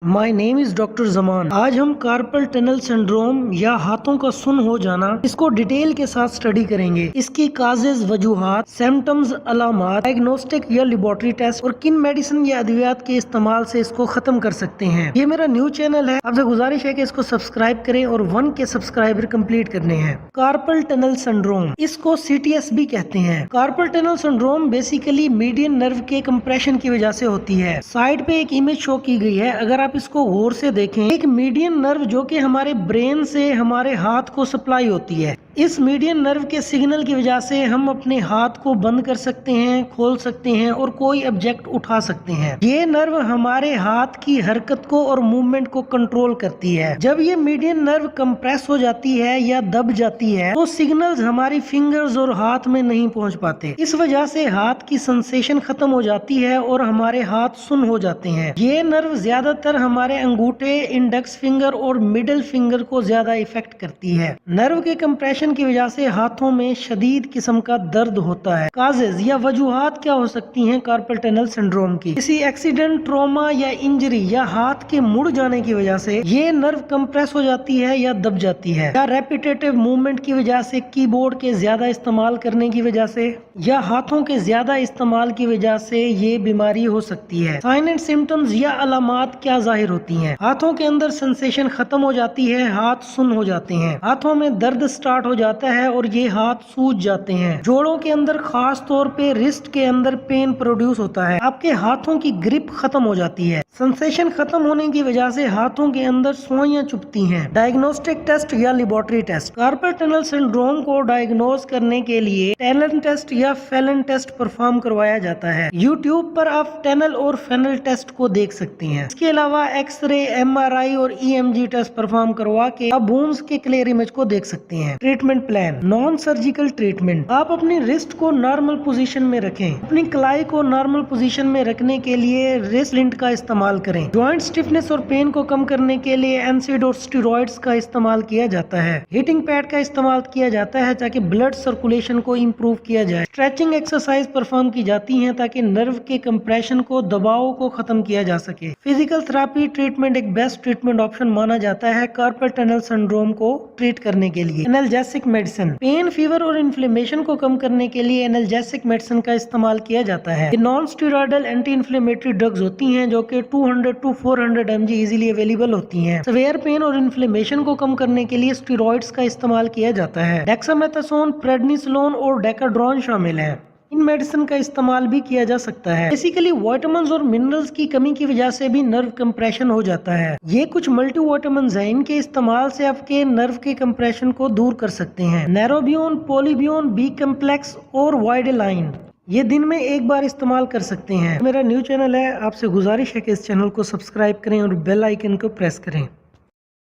My name is doctor Zaman. आज हम carpel tunnel syndrome या हाथों का सुन हो जाना, इसको डिटेल के साथ स्टडी करेंगे। इसकी काजेज, वजूहात, सिम्टम्स, अलामात, डायग्नोस्टिक या लेबोरेटरी टेस्ट और किन मेडिसिन या अद्वियात के इस्तेमाल से इसको खत्म कर सकते हैं। ये मेरा न्यू चैनल है, आपसे गुजारिश है कि इसको सब्सक्राइब करें और 1 के सब्सक्राइबर कंप्लीट करने हैं। कार्पल टनल सिंड्रोम, इसको CTS भी कहते हैं। Carpel tunnel syndrome basically median nerve के कंप्रेशन की वजह से होती है। साइड पे एक इमेज शो की गई है, अगर आप इसको गौर से देखें, एक मीडियन नर्व जो कि हमारे ब्रेन से हमारे हाथ को सप्लाई होती है। इस मीडियन नर्व के सिग्नल की वजह से हम अपने हाथ को बंद कर सकते हैं, खोल सकते हैं और कोई ऑब्जेक्ट उठा सकते हैं। ये नर्व हमारे हाथ की हरकत को और मूवमेंट को कंट्रोल करती है। जब ये मीडियन नर्व कंप्रेस हो जाती है या दब जाती है तो सिग्नल्स हमारी फिंगर्स और हाथ में नहीं पहुंच पाते। इस वजह से हाथ की सेंसेशन खत्म हो जाती है और हमारे हाथ सुन हो जाते हैं। ये नर्व ज्यादातर हमारे अंगूठे, इंडेक्स फिंगर और मिडिल फिंगर को ज्यादा इफेक्ट करती है। नर्व के कंप्रेशन की वजह से हाथों में शदीद किस्म का दर्द होता है। काजेज या वजूहात क्या हो सकती हैं कार्पल टनल सिंड्रोम की? किसी एक्सीडेंट, ट्रॉमा या इंजरी या हाथ के मुड़ जाने की वजह से ये नर्व कंप्रेस हो जाती है या दब जाती है, या रेपिटेटिव मूवमेंट की वजह से, कीबोर्ड के ज्यादा इस्तेमाल करने की वजह से या हाथों के ज्यादा इस्तेमाल की वजह से ये बीमारी हो सकती है। साइन एंड सिम्टम्स या अलामात क्या जाहिर होती हैं? हाथों के अंदर सेंसेशन खत्म हो जाती है, हाथ सुन हो जाते हैं, हाथों में दर्द स्टार्ट हो जाता है और ये हाथ सूज जाते हैं। जोड़ों के अंदर, खास तौर पे रिस्ट के अंदर पेन प्रोड्यूस होता है। आपके हाथों की ग्रिप खत्म हो जाती है। सेंसेशन खत्म होने की वजह से हाथों के अंदर सुइयां चुभती हैं। डायग्नोस्टिक टेस्ट या laboratory test. Carpal tunnel syndrome को डायग्नोज करने के लिए टेनल टेस्ट या फेलन टेस्ट परफॉर्म करवाया जाता है। यूट्यूब पर आप टेनल और फेनल टेस्ट को देख सकते हैं। इसके अलावा एक्सरे, MRI और EMG टेस्ट परफॉर्म करवा के आप बोन्स के क्लियर इमेज को देख सकते हैं। Treatment plan, non surgical treatment. आप अपनी रिस्ट को नॉर्मल पोजीशन में रखें। अपनी कलाई को नॉर्मल पोजीशन में रखने के लिए रिस्ट स्प्लिंट का इस्तेमाल करें। जॉइंट स्टिफनेस और पेन को कम करने के लिए एनसिड और स्टेरॉइड्स का इस्तेमाल किया जाता है। हीटिंग पैड का इस्तेमाल किया जाता है ताकि ब्लड सर्कुलेशन को इम्प्रूव किया जाए। स्ट्रेचिंग एक्सरसाइज परफॉर्म की जाती है ताकि नर्व के कंप्रेशन को, दबाव को खत्म किया जा सके। फिजिकल थेरेपी ट्रीटमेंट एक बेस्ट ट्रीटमेंट ऑप्शन माना जाता है कार्पल टनल सिंड्रोम को ट्रीट करने के लिए। एनाल्जेसिक मेडिसिन, पेन, फीवर और इन्फ्लेमेशन को कम करने के लिए एनाल्जेसिक मेडिसिन का इस्तेमाल किया जाता है। Non steroidal anti inflammatory drugs होती हैं जो कि 200 to 400 mg इजीली अवेलेबल होती हैं। सेवियर पेन और इन्फ्लेमेशन को कम करने के लिए स्टेरॉइड्स का इस्तेमाल किया जाता है। डेक्सामेथासोन, प्रेडनिसोलोन और डेकाड्रॉन शामिल हैं। इन मेडिसिन का इस्तेमाल भी किया जा सकता है। बेसिकली विटामिन्स और मिनरल्स की कमी की वजह से भी नर्व कंप्रेशन हो जाता है। ये कुछ मल्टी विटामिन्स हैं, इनके इस्तेमाल से आपके नर्व के कंप्रेशन को दूर कर सकते हैं। नैरोबियोन, पॉलीबियोन, बी कम्प्लेक्स और वाइडेलाइन ये दिन में एक बार इस्तेमाल कर सकते हैं। मेरा न्यू चैनल है, आपसे गुजारिश है कि इस चैनल को सब्सक्राइब करें और बेल आइकन को प्रेस करें।